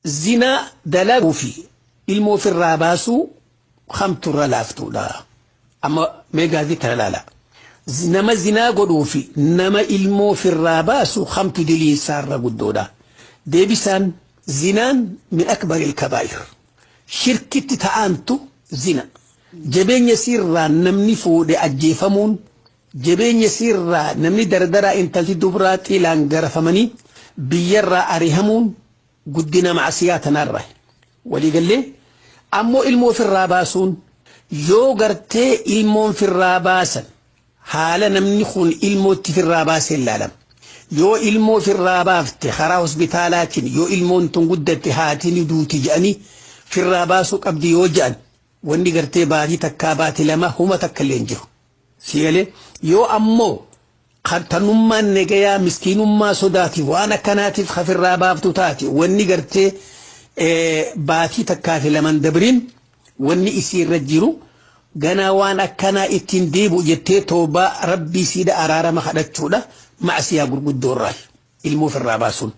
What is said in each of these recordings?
زنا دلقوا في ilmoo firraa baasuu khamturra laaftuudha amma meegaa dhikra laala nama zinaa godhuu fi nama ilmoo firraa baasu khamtu diliinsaarra guddoodha deebisaan zinaan min akbaril kabaa'ir shirkitti ta'antu zina jabeenya sirraa namni fuudhe ajjeefamuun jabeenya sirraa namni dardaraa intalti dubraa xiilaan garafamanii biyyarraa arihamuun guddina macsiyaa tanarra walii gallee ammoo ilmoo firraa baasuun yoo gartee ilmoon firraa baasan haala namni kun ilmootti firraa baasee laalam yoo ilmoo firraa baafte karaa hospitaalaatiin yoo ilmoon tun guddatte haatiin duuti jedhanii firraa baasuu qabdi yoo jedhan wanni gartee baatii takkaa baati lama huma takka illee hin jiru sigalee yoo ammoo tanummaan negayaa miskiinummaa sodaati waan akkanaatiif firraa baaftu taati wanni gartee baatii takkaa fi laman dabrin wanni isiirra jiru ganaa waan akkanaa ittiin deebu jettee toobaa rabbii siida araarama kadhachuudha macsiyaa gurguddoorraa ilmoo firraa baasuun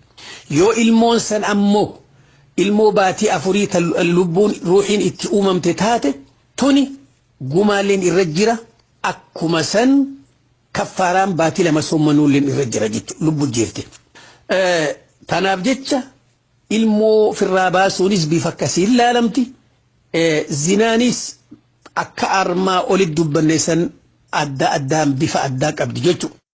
yoo ilmoon san ammoo ilmoo baatii afurii lubbuun ruuxiin itti uumamte taate tuni gumaaleen irra jira akkuma san kaffaaraan baatii lama sommanuulleen irra jira jechuudha lubbu jeefte tanaaf jecha ilmoo firraa baasuunis bifa akkasiin laalamti zinaanis akka armaa olitti dubbanne san adda addaan bifa addaa qabdi jechuudha.